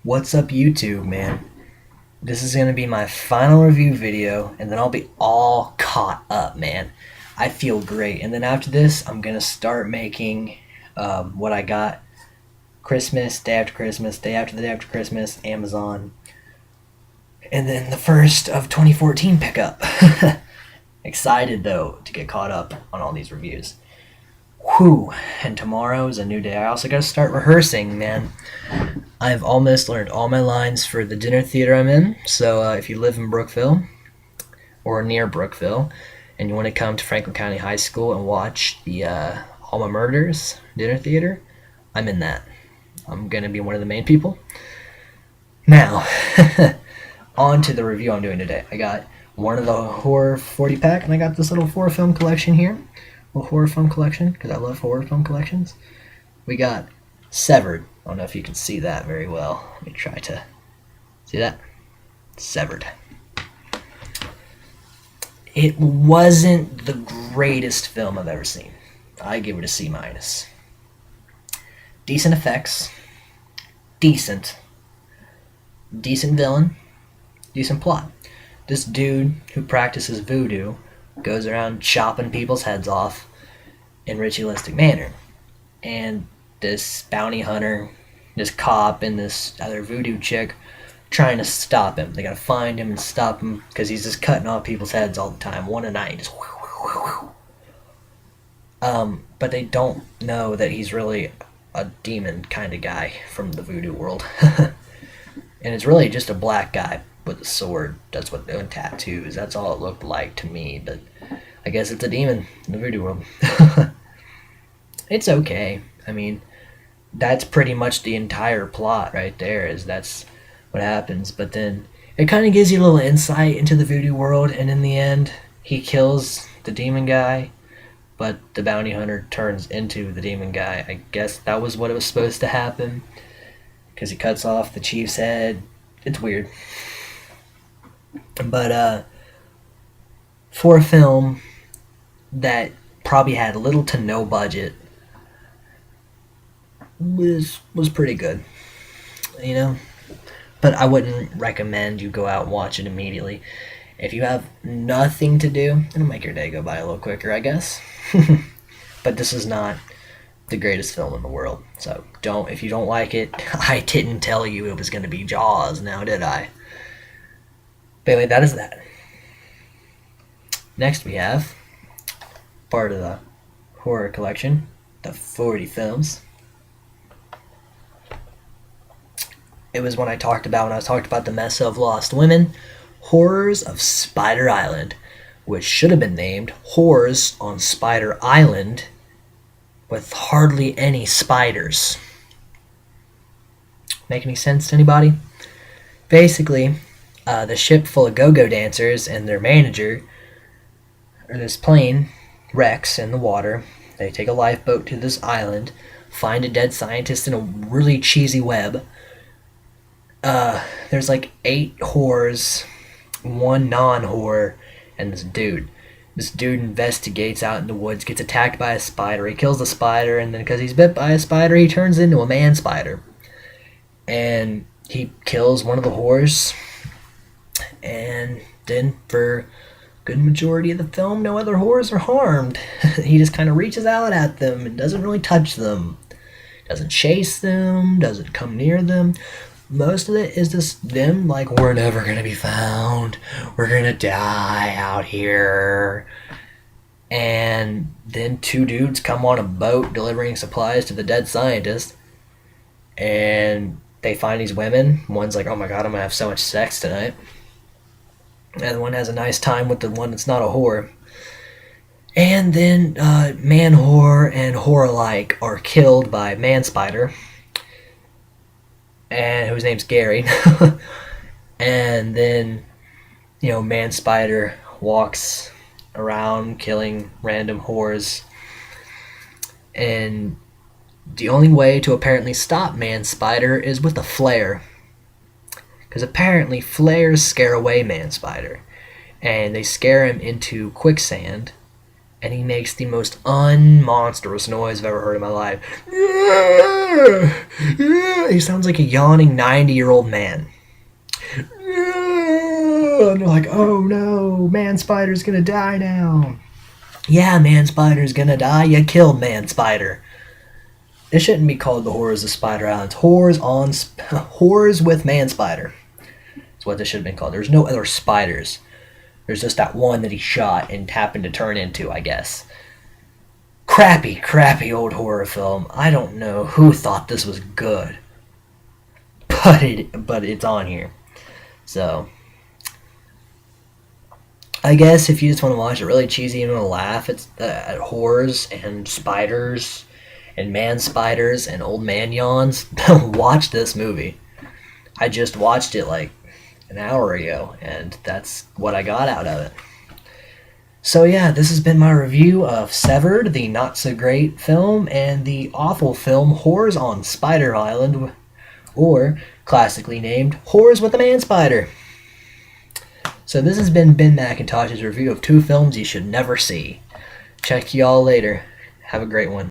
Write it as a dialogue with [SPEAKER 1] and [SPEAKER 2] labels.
[SPEAKER 1] What's up, YouTube, man? This is gonna be my final review video, and then I'll be all caught up, man. I feel great. And then after this, I'm gonna start making what I got Christmas, day after Christmas, day after the day after Christmas, Amazon. And then the first of 2014 pickup. Excited, though, to get caught up on all these reviews. Whew. And tomorrow is a new day. I also gotta start rehearsing, man. I've almost learned all my lines for the dinner theater I'm in, so if you live in Brookville or near Brookville and you want to come to Franklin County High School and watch the Alma Murders dinner theater, I'm in that. I'm going to be one of the main people. Now, on to the review I'm doing today. I got one of the horror 40-pack, and I got this little horror film collection here. Little horror film collection, because I love horror film collections. We got Severed. I don't know if you can see that very well. Let me try to see that. Severed. It wasn't the greatest film I've ever seen. I give it a C minus. Decent effects. Decent villain. Decent plot. This dude who practices voodoo goes around chopping people's heads off in ritualistic manner. And this bounty hunter, this cop, and this other voodoo chick trying to stop him. They gotta find him and stop him because he's just cutting off people's heads all the time, one a night. Just but they don't know that he's really a demon kind of guy from the voodoo world. And it's really just a black guy with a sword. That's what, and tattoos. That's all it looked like to me, but I guess it's a demon in the voodoo world. It's okay. I mean, that's pretty much the entire plot right there, is that's what happens. But then it kind of gives you a little insight into the voodoo world, and in the end he kills the demon guy, but the bounty hunter turns into the demon guy. I guess that was what it was supposed to happen, because he cuts off the chief's head. It's weird, but for a film that probably had little to no budget, was pretty good, you know. But I wouldn't recommend you go out and watch it immediately. If you have nothing to do, it'll make your day go by a little quicker, I guess. But this is not the greatest film in the world, so if you don't like it, I didn't tell you it was going to be Jaws, now did I? But anyway, that is that. Next we have part of the horror collection, the 40 films. It was when I was talked about the mess of Lost Women, Horrors of Spider Island, which should have been named Horrors on Spider Island, with hardly any spiders. Make any sense to anybody? Basically, the ship full of go-go dancers and their manager, or this plane, wrecks in the water. They take a lifeboat to this island, find a dead scientist in a really cheesy web. There's like 8 whores, 1 non-whore, and this dude. This dude investigates out in the woods, gets attacked by a spider. He kills the spider, and then because he's bit by a spider, he turns into a man spider. And he kills one of the whores. And then for a good majority of the film, no other whores are harmed. He just kind of reaches out at them and doesn't really touch them. Doesn't chase them, doesn't come near them. Most of it is just them like, we're never gonna be found, we're gonna die out here. And then 2 dudes come on a boat delivering supplies to the dead scientist, and they find these women. One's like, oh my god, I'm gonna have so much sex tonight, and the one has a nice time with the one that's not a whore. And then man whore and whore-alike are killed by man spider, and whose name's Gary. And then, man spider walks around killing random whores, and the only way to apparently stop man spider is with a flare, because apparently flares scare away man spider, and they scare him into quicksand, and he makes the most unmonstrous noise I've ever heard in my life. He sounds like a yawning 90-year-old man. And they're like, oh no, Man Spider's gonna die now. Yeah, Man Spider's gonna die. You killed Man Spider. It shouldn't be called the Horrors of Spider Island. Horrors with Man Spider. That's what this should have been called. There's no other spiders. There's just that one that he shot and happened to turn into, I guess. Crappy old horror film. I don't know who thought this was good, but it's on here. So I guess if you just want to watch it really cheesy and want to laugh at horrors and spiders and man spiders and old man yawns, watch this movie. I just watched it like an hour ago, and that's what I got out of it. So yeah, this has been my review of Severed, the not-so-great film, and the awful film Horrors on Spider Island, or classically named Horrors with the Man Spider. So this has been Ben McIntosh's review of 2 films you should never see. Check y'all later. Have a great one.